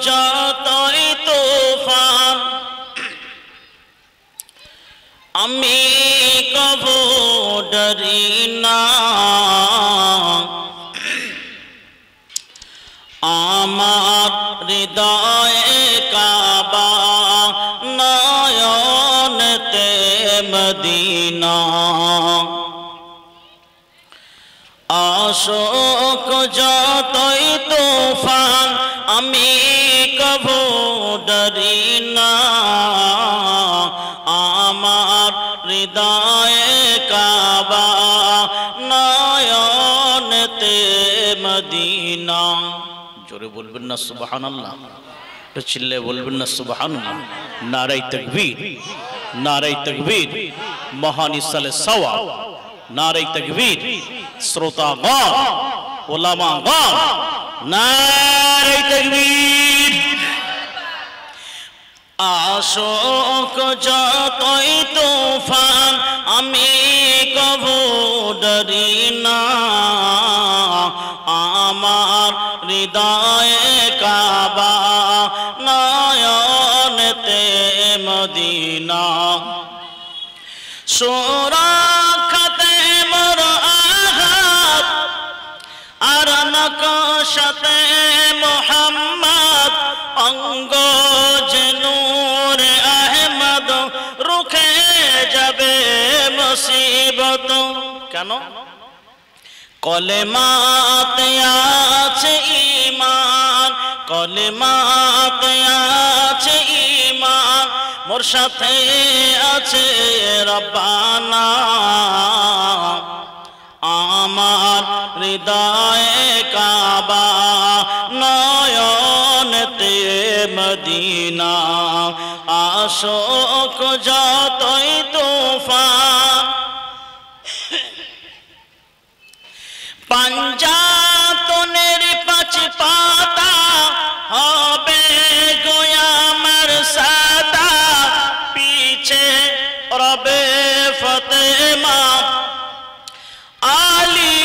যতই তুফান আমি কভু ডরি না আমার হৃদয়ে কাবা নয়নেতে মদিনা আশোক যতই তুফান আমি কভু ডরি না আমার হৃদয়ে কাবা নয়নেতে মদিনা জোরে বলবেন না সুবহানাল্লাহ তো চিল্লে বলবেন না সুবহানাল্লাহ নারে তাকবীর মহান ইসালে সওয়াব নারে তাকবীর শ্রোতাগণ উলামাগণ নারে তাকবীর আশোক যতই তুফান আমি কভু ডরি না আমার হৃদয়ে কাবা নয়নেতে মদিনা সুরক্ষাতে মোর আঘাত আর নকশাতে মুহাম্মদ অঙ্গ যে নূরে আহমদ রুখে যাবে মুসিবত কেন কলেমাতে আছে ঈমান কলেমাতে আছে ঈমান মোর সাথে আছে রব্বানা আমার হৃদয়ে কাবা নয়নেতে মদিনা আশোক যতই তুফান পাঞ্জাতনের পাঁচ পাতা হবে গোয়ামার সাদা পিছে রবে ফতেমা আলী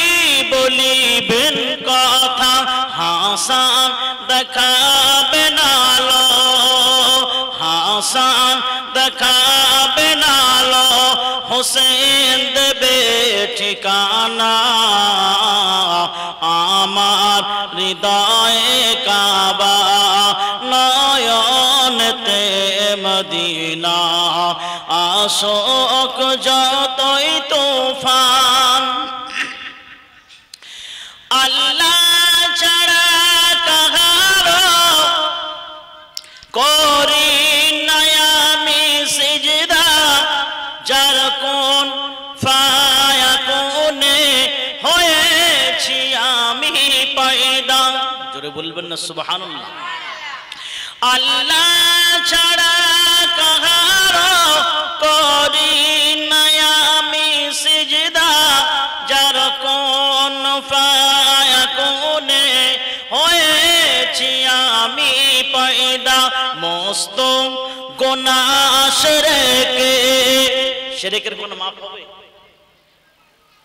বলিবেন কথা হাসান দেখাবেন আলো হাসান দেখাবেন আলো হোসেন দেবে ঠিকানা আমার হৃদয়ে কাবা নয়নেতে মদিনা আশোক যতই তুফান আল্লাহ ছাড়া কাহারো করি না আমি সিজদা যার কোন ফায়াকুনে হয়েছি আমি পয়দা জোরে বলবেন না সুবহানাল্লাহ আল্লাহ ছাড়া কাহারো করি না আমি সিজদা যার কোন ফায়াকুনে হয়েছি আমি পয়দা মস্ত গুনাহ শিরকের গুনাহ মাফ হবে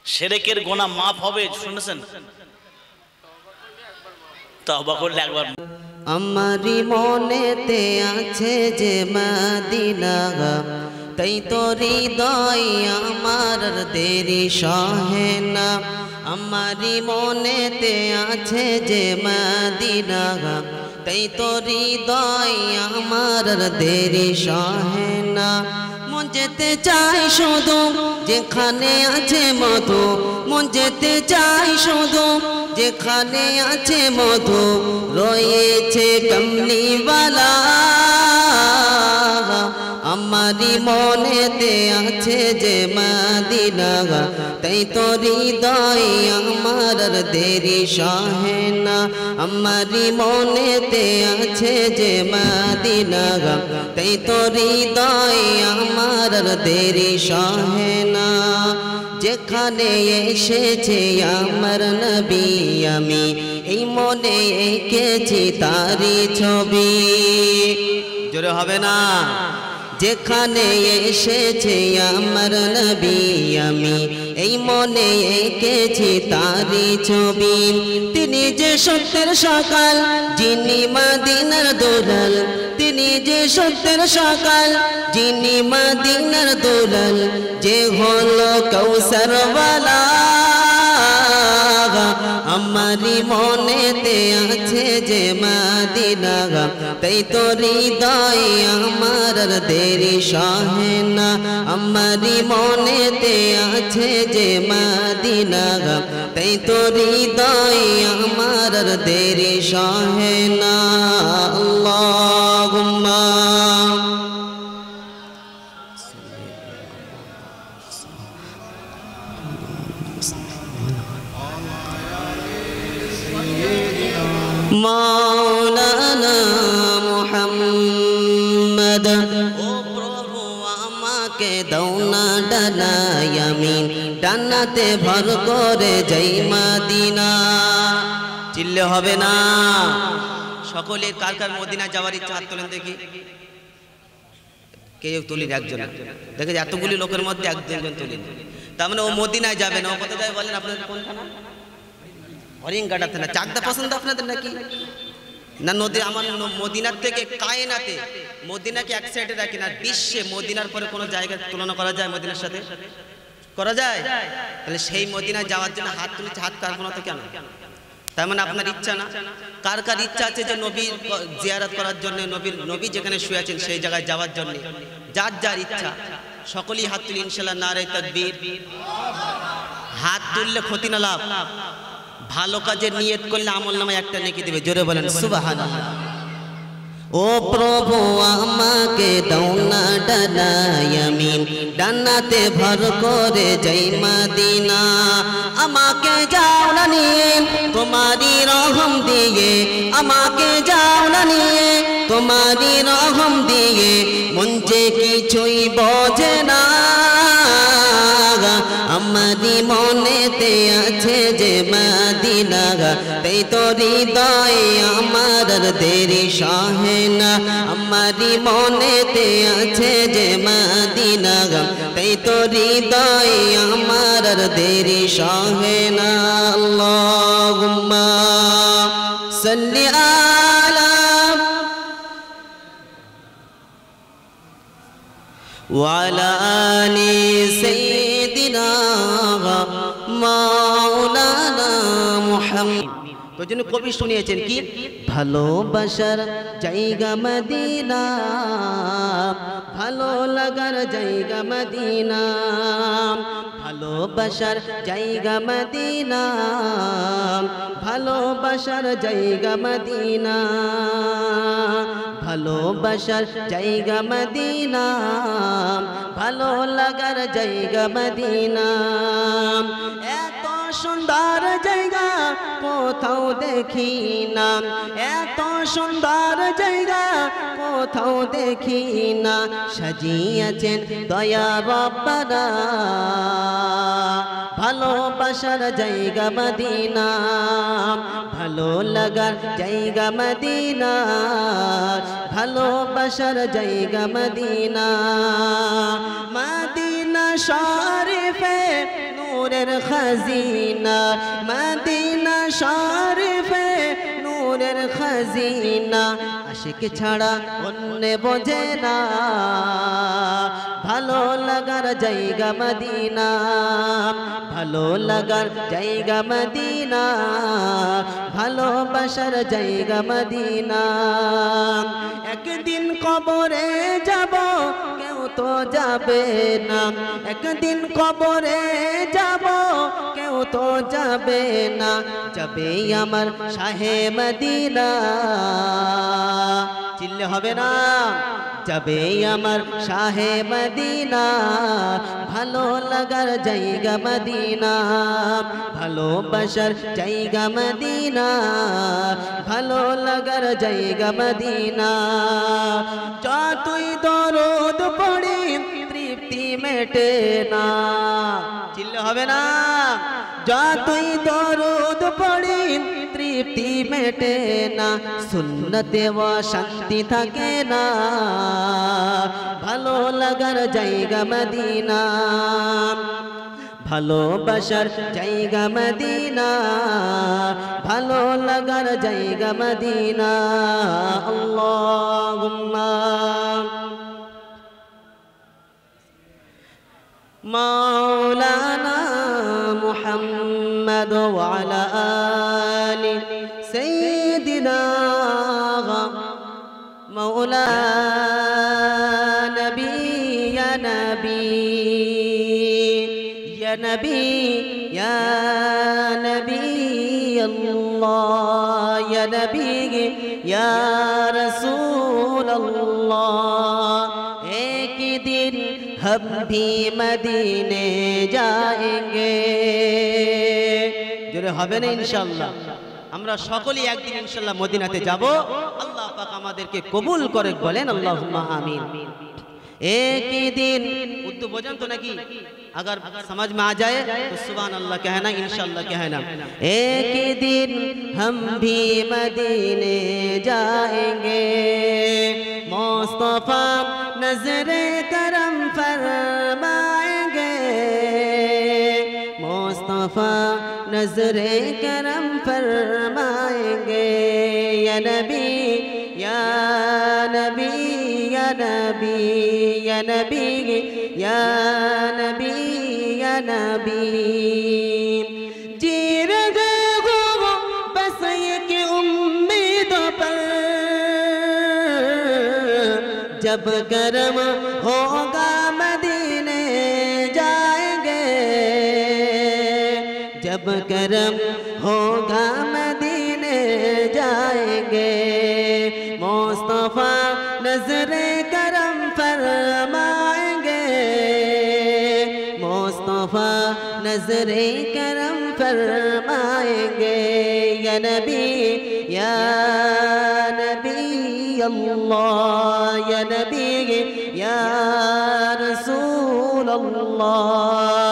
শিরকের গুনাহ মাফ হবে শুনেছেন তওবা করলে একবার আমারি মনেতে আছে যে মদিনা তাই তো হৃদয় আমার দেরি সহে না আমারি মনেতে আছে যে মদিনা তাই তো হৃদয় আমার দেরি সহে না মন যেতে চাই শুধু যেখানে আছে মধু মন যেতে চাই শুধু যেখানে আছে মধু রয়েছে কমলিওয়ালা আমারি মনেতে আছে যে মদিনা তাই তো হৃদয় আমার দেরি সহে না আমারি মনেতে আছে যে মদিনা তাই তো হৃদয় আমার দেরি সহে না যেখানে এসেছে আমার নবী আমি এই মনে এঁকেছি তারি ছবি জোরে হবে না যেখানে এসেছে আমার নবী আমি এই মনে এঁকেছি তারি ছবি। তিনি যে সত্যের সকাল যিনি মদিনার দুলাল, তিনি যে সত্যের সকাল যিনি মদিনার দুলাল, যে হলো কৌসরওয়ালা আমারি মনেতে আছে যে মদিনা, তাই তো হৃদয় আমার দেরি সহে না। আমারি মনেতে আছে যে মদিনা, তাই তো হৃদয় আমার দেরি সহে না। আল্লাহুম্মা মাওলানা মুহাম্মদ। ও প্রভু আমাকে দাও না ডানায় আমিন, ডানাতে ভর করে যাই মদিনা। চিল্লে হবে না? সকলের কার কার মদিনা যাওয়ার ইচ্ছা হাত তোলেন দেখি। কেউ তুলিন, একজন দেখে এতগুলি লোকের মধ্যে একজন তুলিন। তার মানে ও মদিনায় যাবে না। ও কোথায় যাবে বলেন আপনাদের? কোন থানা? হরিঙ্গাটা থানা। চাকদা পছন্দ আপনাদের নাকি? না নদী আমার মদিনার থেকে কায়নাতে মদিনাকে এক সাইডে রাখি না, বিশ্বে মদিনার পরে কোনো জায়গার তুলনা করা যায়? মদিনার সাথে করা যায়? তাহলে সেই মদিনায় যাওয়ার জন্য হাত তুলেছে, হাত কার কোনো তো কেন? তার মানে আপনার ইচ্ছা না? কার কার ইচ্ছা আছে যে নবীর জিয়ারত করার জন্য, নবী যেখানে শুয়ে আছেন সেই জায়গায় যাওয়ার জন্য? যার যার ইচ্ছা সকলেই হাত তুলি ইনশাআল্লাহ। নারে তাকবীর। হাত তুললে ক্ষতি না লাভ। ভালো কাজের নিয়ত করলে আমল নামায় একটা নেকি দেবে। জোরে বলেন সুবহানাল্লাহ। ও প্রভু আমাকে দাও না ডানায় আমিন, ডানাতে ভর করে যাই মদিনা। আমাকে যাও না নিয়ে তোমারি রহম দিয়ে, আমাকে যাও না নিয়ে তোমারি রহম দিয়ে, মন যে কিছুই বোঝে না। আমারি মনেতে আছে যে মদিনা, তাই তো হৃদয় আমার দেরি সহে না। আমারি মনেতে আছে যে মদিনা, তাই তো হৃদয় আমার দেরি সহে না। আল্লাহুম্মা সাল্লি আলা ওয়ালা আলি সাইয়্যিদিনা মাওলানা মুহাম্মদ। তো জন্য কবি শুনিয়েছেন কি? ভালোবাসার জায়গা মদিনা, ভালো লাগার জায়গা মদিনা, ভালোবাসার জায়গা মদিনা, ভালোবাসার জায়গা মদিনা, ভালোবাসার জায়গা মদিনা, ভালো লাগার জায়গা মদিনা। এত সুন্দর জায়গা কোথাও দেখি না, এত সুন্দর জায়গা কোথাও দেখি না। সাজিয়েছেন দয়া রব্বানা, ভালোবাসার জায়গা মদিনা, ভালো লাগার জায়গা মদিনা, ভালোবাসার জায়গা মদিনা। মদিনা শরীফে নূরের খাজিনা, মদিনা শরীফে নূরের খাজিনা। আশিক ছাড়া অন্য বোঝে না, ভালো লাগার জায়গা মদিনা, ভালো লাগার জায়গা মদিনা, ভালোবাসার জায়গা মদিনা। একদিন কবরে যাব কেউ তো যাবে না, একদিন কবরে যাব কেউ তো যাবে না। যাবে আমার শাহে মদিনা, চিল্লে হবে না? যাবে আমার শাহে মদিনা, ভালো লাগার জায়গা মদিনা, ভালোবাসার জায়গা মদিনা, ভালো লাগার জায়গা মদিনা। যতই দরদ পড়ি তৃপ্তি মেটে না, চিল্লে হবে না? যতই দরদ পড়ি তৃপ্তি মেটে না, সুন্নতে ও শান্তি থাকে না, ভালো লাগার জায়গা মদিনা, ভালোবাসার জায়গা মদিনা, ভালো লাগার জায়গা মদিনা। আল্লাহুম্মা মাওলানা মুহাম্মদ ওয়া আলা আলি সাইয়্যিদিনা মাওলা নবী ইয়া নবী ইয়া নবী ইয়া নবী আল্লাহ ইয়া নবী ইয়া রাসূল আল্লাহ। एक दिन हम भी मदीने जाएंगे, জোরে হবে না ইনশাআল্লাহ? আমরা সকলেই একদিন ইনশাআল্লাহ মদিনাতে যাব। আল্লাহ পাক আমাদেরকে কবুল করে, বলেন আল্লাহুম্মা আমিন। एक ही दिन उर्दू बोझन तो नहीं, अगर समझ में आ जाए तो सुभान अल्लाह कहना, इंशाअल्लाह कहना। एक ही दिन हम भी मदीने जाएंगे, मुस्तफा नजरे करम फरमाएंगे, मुस्तफा नजरे करम फरमाएंगे। या नबी या नबी या नबी या नबी या नबी या नबी। जी रहे हो बस एक उम्मीदों पर, जब गरम होगा मदीने जाएंगे, जब गरम होगा मदीने जाएंगे, मुस्तफा नजरे करम फरमाएंगे, मुस्तफा नजरे करम फरमाएंगे। या नबी या नबी अल्लाह या नबी या रसूल अल्लाह।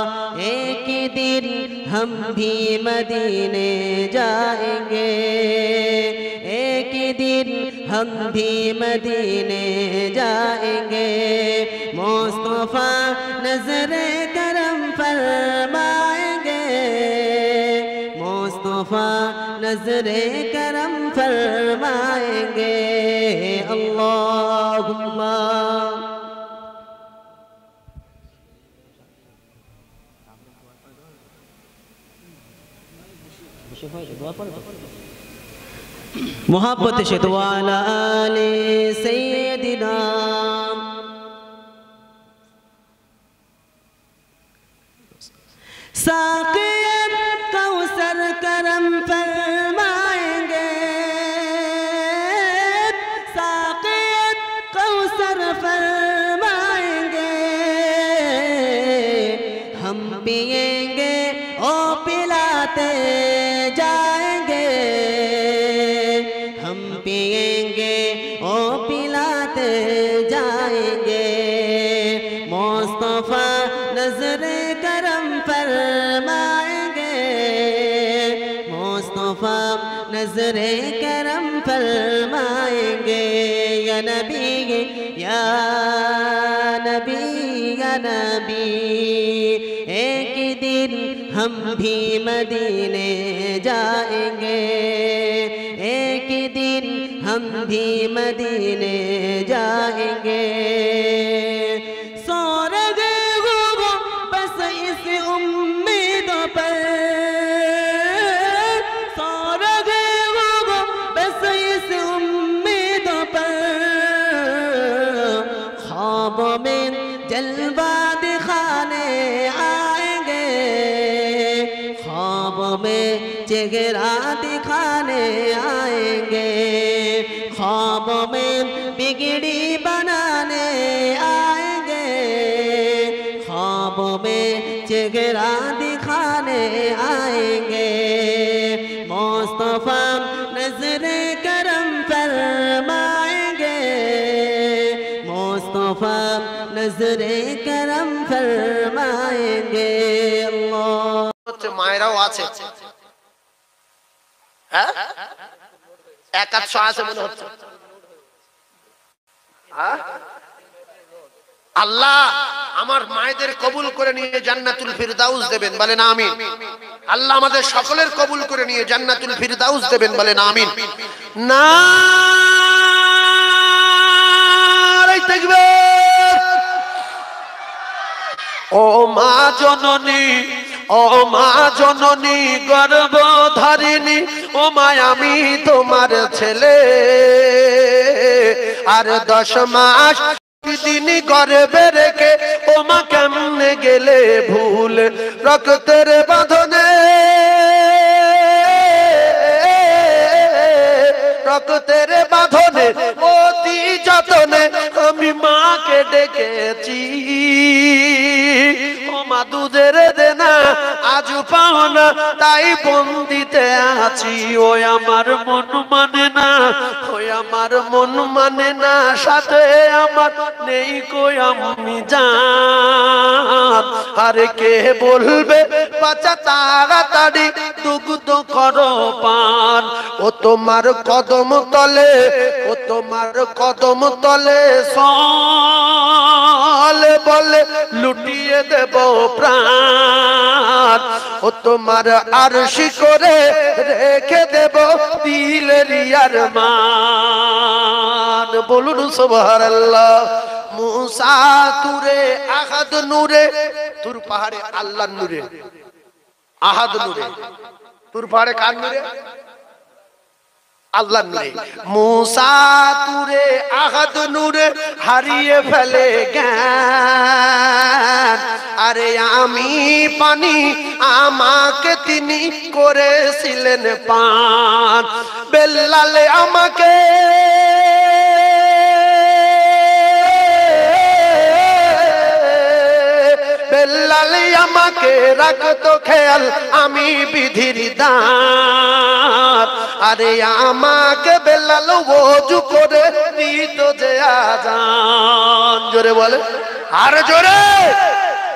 एक दिन हम भी मदीने जाएंगे, एक दिन हम भी मदीने जाएंगे, मुस्तफा नजरे करम फरमाएंगे, मुस्तफा नजरे करम फरमाएंगे। अल्लाहुम्मा मोहब्बत से दुआ आले सैयदिना साक़ियत कौसर करम फरमाएंगे, साक़ियत कौसर फरमाएंगे, हम पिएंगे ओ पिलाते जाएंगे, हम पिएंगे ओ पिलाते जाएंगे, मुस्तफा नजरे करम फरमाएंगे, मुस्तफा नजरे करम फरमाएंगे। या नबी या नबी या नबी। एक दिन हम भी मदीने जाएंगे, एक दिन हम भी मदीने जाएंगे, सो रहे हो बस इस उम्मीदों पर, सो रहे हो बस इस उम्मीदों पर, ख्वाबों में जलवा दिखाने आएंगे, ख्वाबों में चेहरा दिखाने आएंगे, ख्वाबों में बिगड़ी बनाने आएंगे, ख्वाबों में चेहरा दिखाने आएंगे, मुस्तफा नजरे करम फरमाएंगे, मुस्तफा नजरे करम फरमाएंगे। अल्लाह মায়েরাও আছে, হ্যাঁ, 100 আছে মনে হচ্ছে। আল্লাহ আমার মায়েদের কবুল করে নিয়ে জান্নাতুল ফিরদাউস দেবেন, বলেন আমিন। আল্লাহ আমাদের সকলের কবুল করে নিয়ে জান্নাতুল ফিরদাউস দেবেন, বলেন আমিন। নারে তাকবীর। ও মা জননী, ও মা জননী গর্ভধারিণী, ও মা আমি তোমার ছেলে, আর 10 মাস দিন গর্ভে রেখে ও মা কেমনে গেলে ভুল, রক্তের বাঁধনে, রক্তের বাঁধনে অতি যতনে আমি মাকে ডেকেছি। ও মা দুধের দেনা আজ পাও না, তাই বন্দিতে আছি। ওই আমার মন মানে না, ওই আমার মন মানে না, সাথে আমার নেই কই আমি জান। আরে কে বলবে বাচ্চা তাড়াতাড়ি দুগ্ধ করো পান। ও তোমার কদম তলে, ও তোমার কদম তলে সলে বলে লুটিয়ে দেব প্রাণ। ও তোমার আরশি করে রেখে দেব দিলের আরমান। বলুন সুবহানাল্লাহ। মুসা তুরে আহাদ নূরে, তুর পাহাড়ে আল্লাহর নূরে, আহাদ নূরে। তুর পাহাড়ে কার নূরে? আল্লাহর নূরে। মুসা তুরে আহাদ নূরে হারিয়ে ফেলে জ্ঞান। আরে আমি পানি, আমাকে তিনি করেছিলেন পান। বেল্লালে আমাকে, বেল্লালে আমাকে রাখতো খেয়াল, আমি বিধির দান। আরে আমাকে বেল্লাল ওযু করে দিত যে আযান। জোরে বলে, আর জোরে।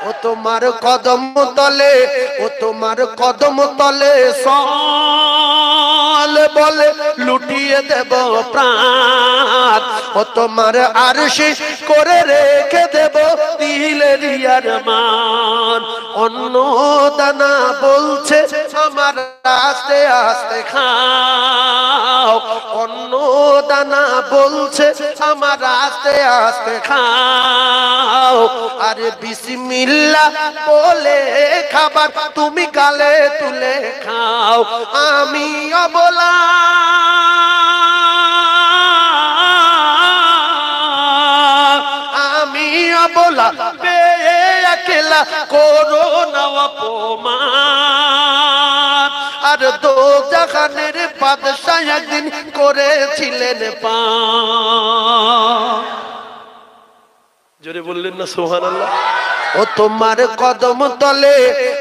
ও তোমার কদম তলে, ও তোমার কদম তলে সলে বলে লুটিয়ে দেব প্রাণ। ও তোমার আরশি করে রেখে দেব দিলের আরমান। অন্য দানা বলছে আমার আস্তে আস্তে খাও, অন্য দানা বলছে আমার আস্তে আস্তে খাও। আরে বিসমিল্লাহ বলে খাবার তুমি গালে তুলে খাও। আমি অবলা, আমি অবলা পেয়ে একলা করো না অপমান। আর দোজাখানের বাদশা একদিন করেছিলেন পান। জোরে বললেন না সুবহানাল্লাহ। ও তোমার কদম তলে,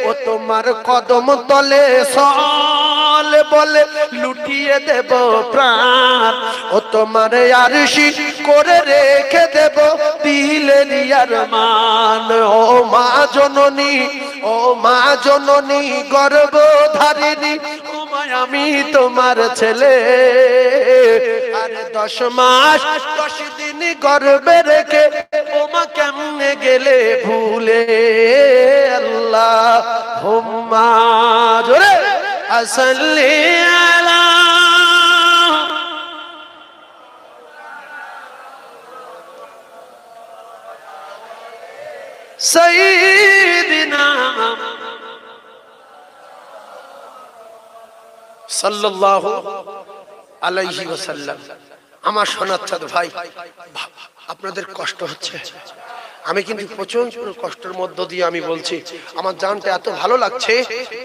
ও তোমার কদম তলে সলে বলে লুটিয়ে দেব প্রাণ। ও তোমার আরশি করে রেখে দেব দিলের আরমান। ও মা জননী, ও মা জননী গর্ভধারিণী, ও মা আমি তোমার ছেলে। আরে 10 মাস 10 দিন গর্ভে রেখে ও মা কেমনে গেলে ভুলে। আল্লাহুম্মা জোরে সাল্লি আলা সাইয়্যিদিনা সাল্লাল্লাহু আলাইহি ওয়াসাল্লাম। আমার সোনার চাঁদ ভাই, আপনাদের কষ্ট হচ্ছে, আমি কিন্তু প্রচন্ড কষ্টের মধ্য দিয়ে আমি বলছি। আমার জানটা এত ভালো লাগছে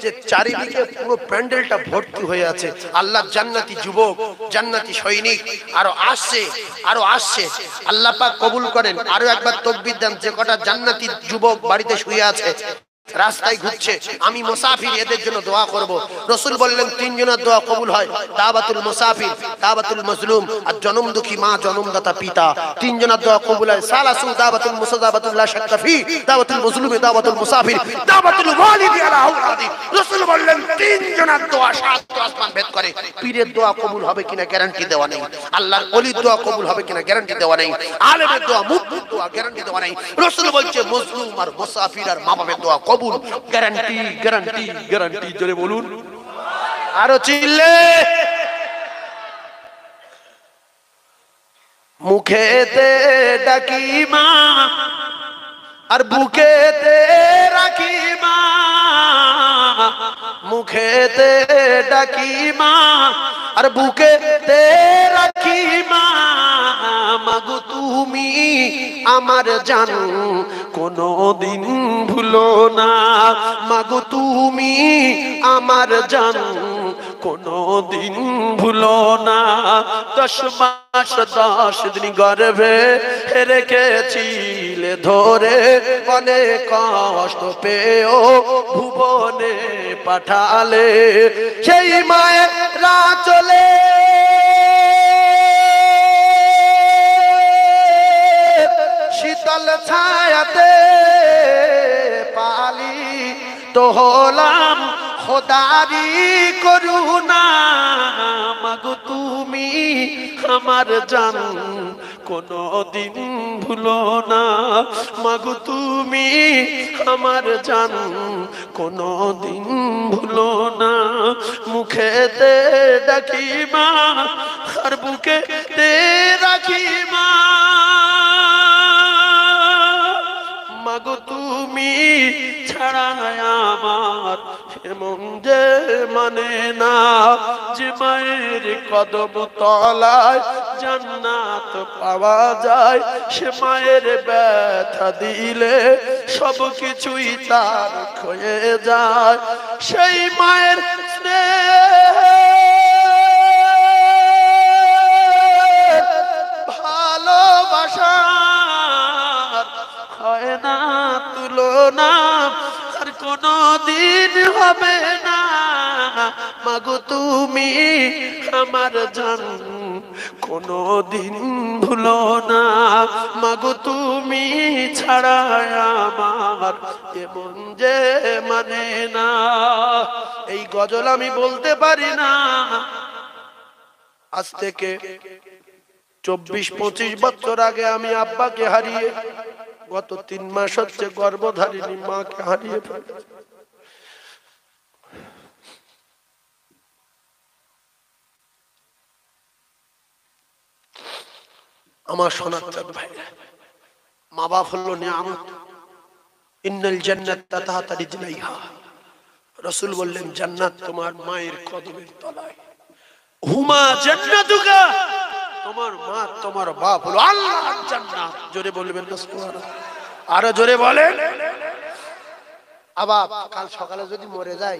যে চারিদিকে পুরো প্যান্ডেলটা ভর্তি হয়ে আছে। আল্লাহ জান্নাতি যুবক, জান্নাতি সৈনিক আরো আসছে, আরো আসছে। আল্লাহ পাক কবুল করেন। আরো একবার তাকবীর দেন। যে কটা জান্নাতি যুবক বাড়িতে শুয়ে আছে রাস্তায় ঘুরছে, আমি মুসাফির, এদের জন্য দোয়া করব। রাসূল বললেন তিনজনের দোয়া কবুল হয়, দাওয়াতুল মুসাফির, দাওয়াতুল মাজলুম আর জনম দুঃখী মা, জনমদাতা পিতা, তিনজনের দোয়া কবুল হয়। সালাসু দাওয়াতুল মুসাদাবাতুল লা শাক্কা ফি, দাওয়াতুল মাজলুম, দাওয়াতুল মুসাফির, দাওয়াতুল ওয়ালিদি আলা আওলাদি। রাসূল বললেন তিনজনের দোয়া সাত আসমান ভেদ করে। পীরের দোয়া কবুল হবে কিনা গ্যারান্টি দেওয়া নেই, আল্লাহর ওলির দোয়া কবুল হবে কিনা গ্যারান্টি দেওয়া নেই, আলেমের দোয়া, মুফতির দোয়া গ্যারান্টি দেওয়া নেই। রাসূল বলছে মাজলুম আর মুসাফির আর মা বাবার দোয়া কবুল, গ্যারান্টি গ্যারান্টি গ্যারান্টি। জোরে বলুন, আরো চিল্লে। মুখেতে ডাকি মা আর বুকেতে রাখি মা, মুখেতে ডাকি মা আর বুকেতে রাখি মা, মাগো তুমি আমার জান কোনদিন ভুলো না, মাগো তুমি আমার জান কোনদিন ভুলো না। 10 মাস 10 দিন গর্ভে রেখেছিলে ধরে, অনেক কষ্ট পেও ভুবনে পাঠালে, সেই মায়ের চলে শীতল ছায়াতে পালি তো হলাম খোদারি করুণা, মাগো তুমি আমার জান কোনদিন ভুলো না, মাগো তুমি আমার জান কোনদিন ভুলো না। মুখেতে ডাকি মা আর বুকেতে রাখি মা, মাগো তুমি ছাড়া আমার এমন যে মানে না, যে মায়ের কদম তলায় জান্নাত পাওয়া যায়, সে মায়ের ব্যথা দিলে সব কিছুই তার ক্ষয়ে যায়, সেই মায়ের স্নেহ ভালোবাসা হয় না তুলনা, আর কোনদিন হবে না, মাগো তুমি আমার জান কোনদিন ভুলো না, মাগো তুমি ছাড়া আমার এমন যে মানে না। এই গজল আমি বলতে পারি না, আজ থেকে 24-25 বছর আগে আমি আব্বাকে হারিয়ে, গত 3 মাস হচ্ছে গর্ভধারিণী মাকে হারিয়ে ফেলেছি। আমার সোনার চাঁদ ভাইরা, মা বাপ হলো নিয়ামত। ইন্নাল জান্নাতা তাহতা রিজলাইহা, রাসূল বললেন জান্নাত তোমার মায়ের কদমের তলায়। হুমা জান্নাতুকা, তোমার মা তোমার বাপ হলো আল্লাহর জান্নাত। জোরে বলবেন না সুবহানাল্লাহ, আরো জোরে বলেন। আবার কাল সকালে যদি মরে যাই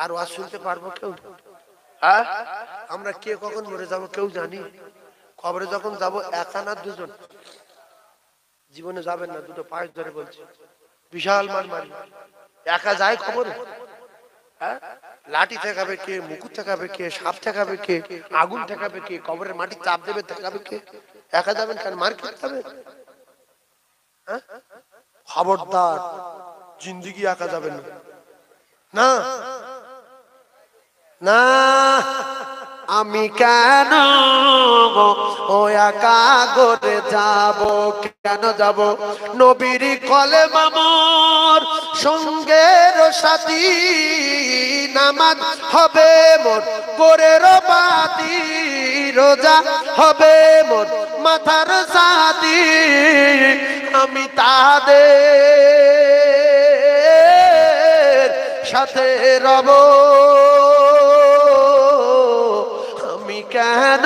আর ওয়াজ শুনতে পারবো কেউ? হ্যাঁ, আমরা কে কখন মরে যাব কেউ জানি? কবরে যখন যাব একা না দুজন? জীবনে যাবেন না, দুটো পায়ে ধরে বলছি, বিশাল মারমারি। একা যায় কবরে? হ্যাঁ, লাঠি ঠেকাবে কে, মুকুট ঠেকাবে কে, সাপ ঠেকাবে কে, আগুন ঠেকাবে কে, কবরের মাটি চাপ দেবে ঠেকাবে কে? একা যাবেন কেন? মার খেতে হবে? হ্যাঁ, খবরদার জিন্দেগি একা যাবেন না, না। আমি কেন ও একা করে যাব, কেন যাব? নবীর কলেমা মোর সঙ্গের সাথী, নামাজ হবে মোর গোরের বাতি, রোজা হবে মোর মাথার সাথী, আমি তাদের সাথে রব। আমি কেন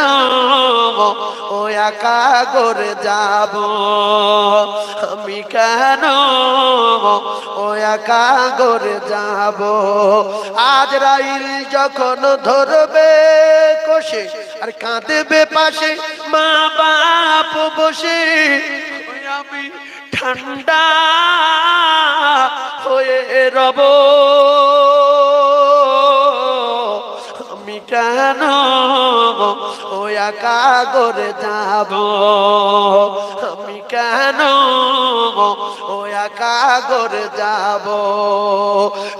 ও একা করে যাব, আমি কেন ও একা করে যাব? আজরাইল যখন ধরবে কষে আর কাঁদবে পাশে মা বাপ বসে, আমি ঠান্ডা হয়ে রব আমি কেন ওই একা করে যাব আমি কেন ওই একা করে যাব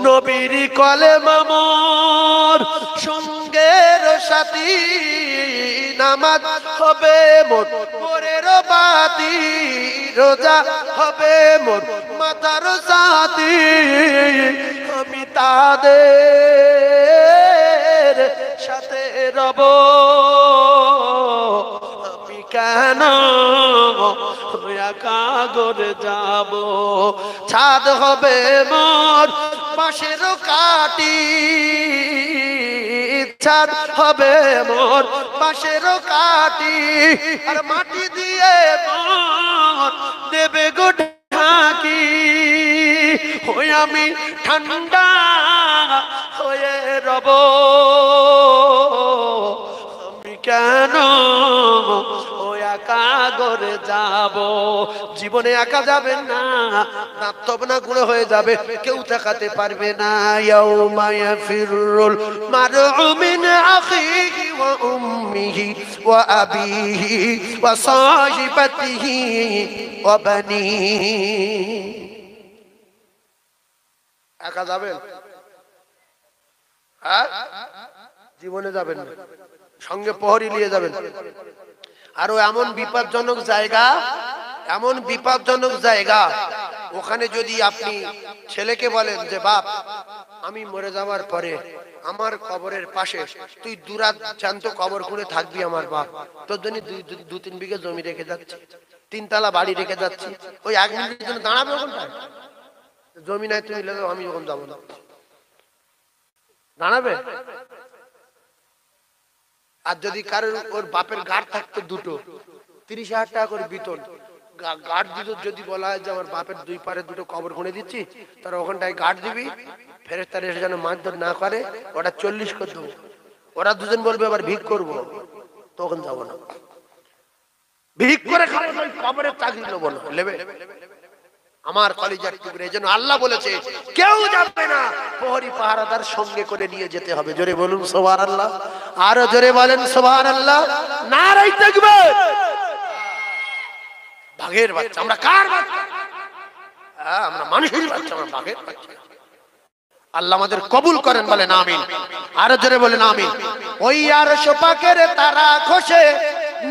নবীর কলেমা মোর সঙ্গের সাথী নামাজ হবে মোর মোরের বাতি রোজা হবে মোর মাথার সাথী আমি তাদের সাথে রব আমি কেন একা করে যাব ছাদ হবে মোর বাঁশের কাটি ছাদ হবে মোর বাঁশের কাটি আর মাটি দিয়ে মোর দেবে গো ঢাকি হই আমি ঠান্ডা হয়ে রব আমি কেন একা করে যাব জীবনে একা যাবেন না তবে না গুলো হয়ে যাবে কেউ তাকাতে পারবে না ইয়াউমা ইয়াফিরুল মারউ মিন আখিহি ওয়া উম্মিহি ওয়া আবিহি ওয়া সাহিবাতিহি ওয়া বানিহি একা যাবেন হ্যাঁ জীবনে যাবেন না সঙ্গে প্রহরী নিয়ে যাবেন আরো এমন বিপজ্জনক জায়গা ওখানে যদি আপনি ছেলেকে বলেন যে বাপ আমি মরে যাওয়ার পরে আমার কবরের পাশে তুই দুরাত জ্যান্ত কবর করে থাকবি আমার বাপ তোর জন্য 2-3 বিঘা জমি রেখে যাচ্ছি 3 তলা বাড়ি রেখে যাচ্ছি ওই 1 মিনিটের জন্য দাঁড়াবে ওখানটায় জমি নাই তুমি লেগে আমি যখন যাবো না দাঁড়াবে আর যদি কারোর ওর বাপের গার্ড থাকতো 2টো 30,000 টাকা করে বেতন গার্ড দিত যদি বলা হয় যে আমার বাপের 2 পারে 2টো কবর খুঁড়ে দিচ্ছি তার ওখানটায় গার্ড দিবি ফেরেশতারা এসে যেন মারধর না করে ওটা 40 করে দেবো ওরা দুজন বলবে আবার ভিক করবো তখন যাবো না ভিক করে খাবো ওই কবরের চাকরি নেবো না নেবে আমার কলিজার টুকরে এজন্য আল্লাহ বলেছে কেউ যাবে না প্রহরী পাহারাদার সঙ্গে করে নিয়ে যেতে হবে জোরে বলুন সুবহানাল্লাহ আরো জোরে বলেন সুবহানাল্লাহ নারায়ে তাকবীর বাঘের বাচ্চা আমরা কার বাচ্চা আমরা মানুষের বাচ্চা আমরা বাঘের বাচ্চা আল্লাহ আমাদের কবুল করেন বলেন আমিন আরো জোরে বলেন আমিন ওই আরশ পাকের তারা খসে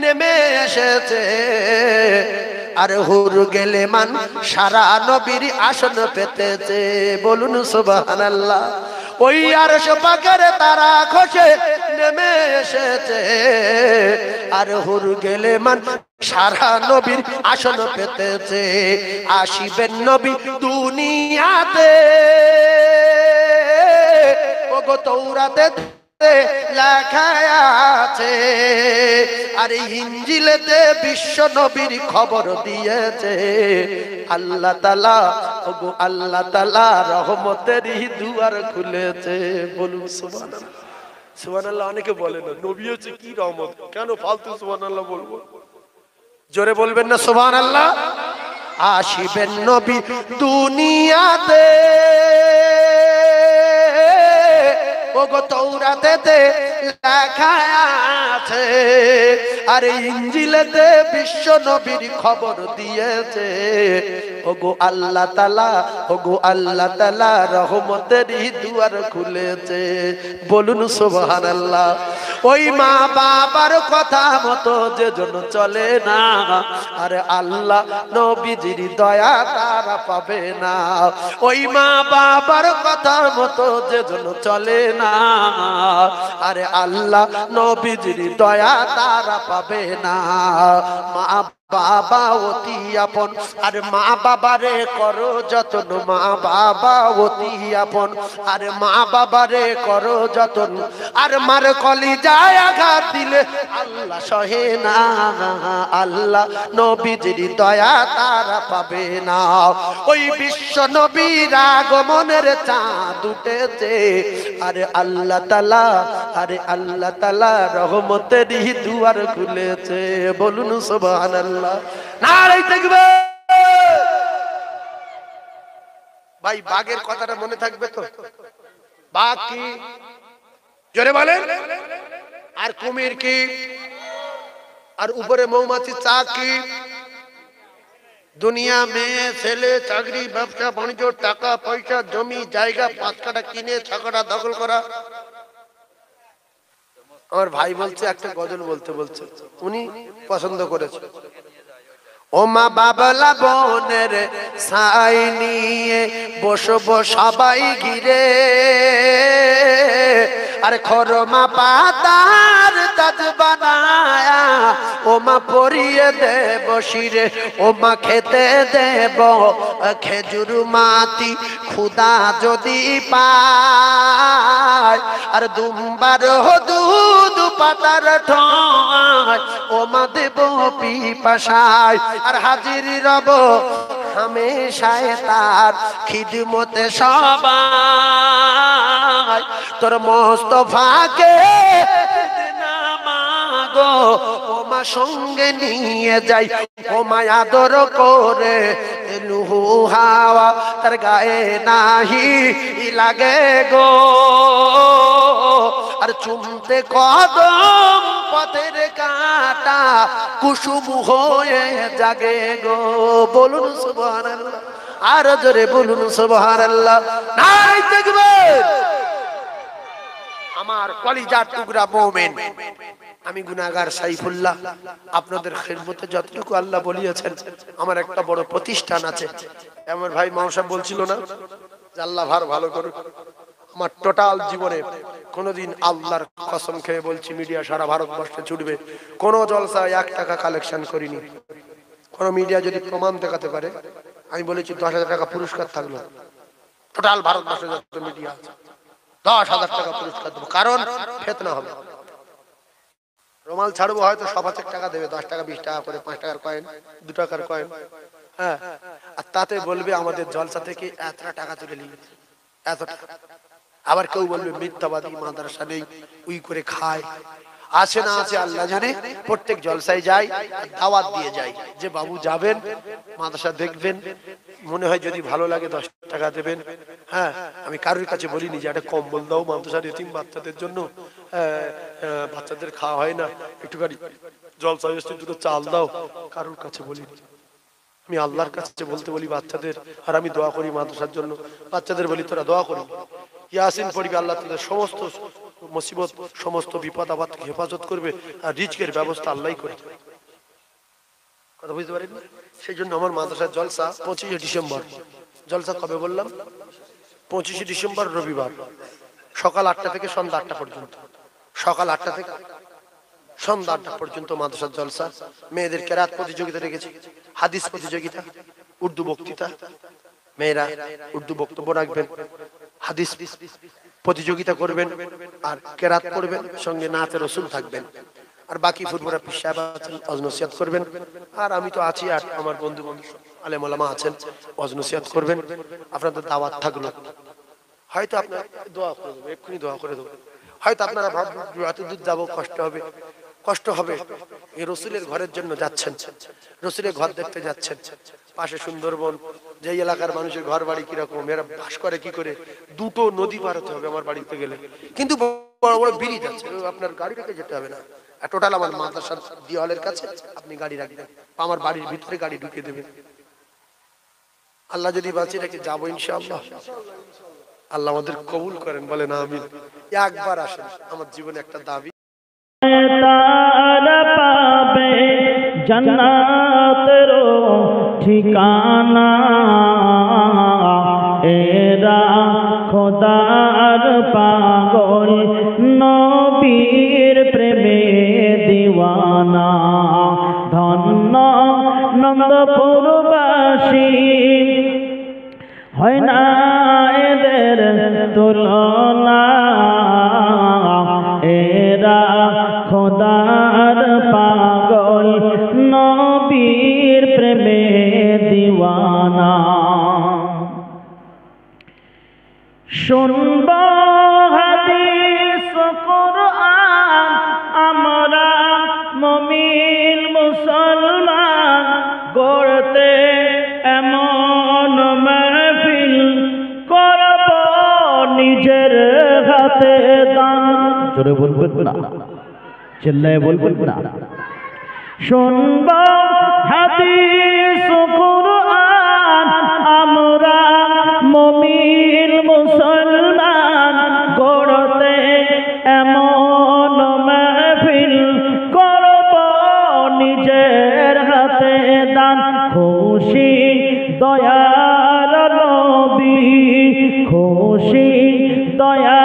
নেমে এসেছে আর হুর গেলে মান সারা নবীর আসন পেতেছে বলুন সুবহানাল্লাহ ওই আরশ পাকের তারা খসে নেমে এসেছে আর হুর গেলে মান সারা নবীর আসন পেতেছে আসিবেন নবী দুনিয়াতে ওগো তাওরাতে লেখা আছে আর ইনজিলেতে বিশ্ব নবীর খবর দিয়েছে আল্লাহ তাআলা ওগো আল্লাহ তাআলা রহমতের দুয়ার খুলেছে বলুন সুবহানাল্লাহ সুবহানাল্লাহ অনেকে বলে না নবী হচ্ছে কি রহমত কেন ফালতু সুবহানাল্লাহ বলবো জোরে বলবেন না সুবহানাল্লাহ আসিবেন নবী দুনিয়াতে ওগো তাওরাতেতে লেখা আছে আর ইনজিলেতে বিশ্ব নবীর খবর দিয়েছে ওগো আল্লাহ তাআলা রহমতের দুয়ার খুলেছে বলুন সুবহানাল্লাহ ওই মা বাবার কথা মতো যে জন চলে না আর আল্লাহ নবীজির দয়া তারা পাবে না ওই মা বাবার কথা মতো যে জন চলে না আরে আল্লাহ নবীজির দয়া তারা পাবে না মা বাবা অতি আপন আর মা বাবারে করো যতন মা বাবা অতি আপন আর মা বাবারে করো যতন আর মার কলিজায় আঘাত দিলে আল্লাহ সহে না আল্লাহ নবীজির দয়া তারা পাবে না ওই বিশ্ব নবীর আগমনের চাঁদ উঠেছে আরে আল্লাহ তাআলা রহমতের দুয়ার খুলেছে বলুন সুবহানাল্লাহ নারায়ে তাকবীর ভাই বাঘের কথাটা মনে থাকবে তো? বাঘ কি? জোরে বলেন। আর কুমির কি? আর উপরে মৌমাছি চাক কি? দুনিয়া মেয়ে ছেলে চাকরি ব্যবসা বাণিজ্য টাকা পয়সা জমি জায়গা 5 কাঠা কিনে 6 কাঠা দখল করা। আমার ভাই বলছে একটা গজল বলতে বলছে, উনি পছন্দ করেছে। ও মা বাবলা বোনের ছাই নিয়ে বসবো সবাই ঘিরে, আর খরমা পাতার তাজ বানায়া ও মা পরিয়ে দেব শিরে, ও মা খেতে দেব খেজুর মাটি খুদা যদি পায়, আর দুম্বার দুধ পাতার ঠোঁয় ও মা দেব পিপাসায়, আর হাজির রব হামেশায় তার খিদমতে সবাই, তোর মোস্তফাকে নামাগো ও মা সঙ্গে নিয়ে যাই, ও মা আদর করে লুহু হাওয়া তার গায়ে নাহি লাগে গো, আর চুমতে কদম পথের কাঁটা কুসুম হয়ে জাগে গো। বলুন সুবহানাল্লাহ, আর জোরে বলুন সুবহানাল্লাহ। নাই দেখবেন আমার কলিজার টুকরা মুমিন, আমি গুনাহগার সাইফুল্লাহ, আপনাদের খেদমতে যতটুকু আল্লাহ বলিয়েছেন, আমার একটা বড় প্রতিষ্ঠান আছে। আমার ভাই মাওসাব বলছিল না যে আল্লাহ ভালো করুক, আমার টোটাল জীবনে কোনোদিন আল্লাহর কসম খেয়ে বলছি, মিডিয়া সারা ভারতবর্ষে ছুটবে, কোন জলসায় 1 টাকা কালেকশন করিনি। কোন মিডিয়া যদি প্রমাণ দেখাতে পারে, আমি বলেছি 10,000 টাকা পুরস্কার থাকলো, টোটাল ভারতবর্ষে যত মিডিয়া আছে 10,000 টাকা পুরস্কার দেবো, কারণ ফেতনা হবে। রুমাল ছাড়বো, হয়তো সবাতে টাকা দেবে, 10 টাকা 20 টাকা করে, 5 টাকার কয়েন 2 টাকার কয়েন, হ্যাঁ, আর তাতে বলবে আমাদের জলসা থেকে এতটা টাকা তুলে নিয়েছে, এত টাকা। আবার কেউ বলবে মিথ্যাবাদী, মাদ্রাসা নেই, উই করে খায়। আছে না আছে আল্লাহ জানে। প্রত্যেক জলসায় যাই, দাওয়াত দিয়ে যাই যে বাবু যাবেন, মাদ্রাসা দেখবেন, মনে হয় যদি ভালো লাগে 10 টাকা দেবেন। হ্যাঁ, আমি কারোর কাছে বলিনি যে একটা কম্বল দাও মাদ্রাসার এতিম বাচ্চাদের জন্য, বাচ্চাদের খাওয়া হয় না, একটুখানি জলসায় এসে 2টো চাল দাও, কারোর কাছে বলিনি। আমি আল্লাহর কাছে বলতে বলি বাচ্চাদের, আর আমি দোয়া করি মাদ্রাসার জন্য। বাচ্চাদের বলি তোরা দোয়া করি, ইয়াসিন পড়বি, আল্লাহ তাদের সমস্ত মুসিবত সমস্ত বিপদ আপদ থেকে হেফাজত করবে, আর রিজকের ব্যবস্থা আল্লাহই করে দেবে। কথা বুঝতে পারেন? সেই জন্য আমার মাদ্রাসার জলসা 25শে ডিসেম্বর। জলসা কবে বললাম? 25শে ডিসেম্বর রবিবার, সকাল 8টা থেকে সন্ধ্যা 8টা পর্যন্ত। সকাল 8টা থেকে সন্ধ্যা 8টা পর্যন্ত মাদ্রাসার জলসা। মেয়েদের কেরাত প্রতিযোগিতা রেখেছি, হাদিস প্রতিযোগিতা, উর্দু বক্তৃতা, মেয়েরা উর্দু বক্তব্য রাখবেন, হাদিস প্রতিযোগিতা করবেন, আর কেরাত পড়বেন, সঙ্গে নাতে রসুল থাকবেন, আর বাকি ফুটবলার পীর সাহেব আছেন, ওয়াজ নসিহত করবেন, আর আমি তো আছি, আর আমার বন্ধু আলেম ওলামা আছেন, ওয়াজ নসিহত করবেন। আপনাদের দাওয়াত থাকলো, হয়তো আপনার দোয়া করে দেবো, এক্ষুনি দোয়া করে দেবো। হয়তো আপনারা ভাববেন এত দূর যাবো, কষ্ট হবে। এই রসুলের ঘরের জন্য যাচ্ছেন, রসুলের ঘর দেখতে যাচ্ছেন, পাশে সুন্দরবন, যে এলাকার মানুষের ঘর বাড়ি কিরকম, এরা বাস করে কি করে, 2টো নদী পার হতে হবে আমার বাড়িতে গেলে, কিন্তু বড় বড় ব্রিজ আছে, আপনার গাড়ি রেখে যেতে হবে না। আর টোটাল আমার মাদ্রাসার দেওয়ালের কাছে আপনি গাড়ি রাখবেন, আমার বাড়ির ভিতরে গাড়ি ঢুকিয়ে দেবেন। আল্লাহ যদি বাঁচিয়ে রেখে যাবো ইনশাআল্লাহ। আল্লাহ আমাদের কবুল করেন, বলেন আমিন। একবার আসেন, আমার জীবনে একটা দাবি। পাবে জান্নাতের ঠিকানা, এরা খোদার পাগল, নবীর প্রেমে দিওয়ানা। ধন্য নন্দপুরবাসী, হয় না এদের তুলনা, এরা খোদার পাগল, নবীর প্রেমে দিওয়ানা। শুনব হাদিস কুরআন আমরা মুমিন মুসলমান, গড়তে এমন মাহফিল জোরে বলবেন না, চিল্লায় বলবেন না। শুনব হাদিস কুরআন আমরা মুমিন মুসলমান করতে এমন মাহফিল করব নিজের হাতে দান। খুশি দয়ার নবী, খুশি দয়া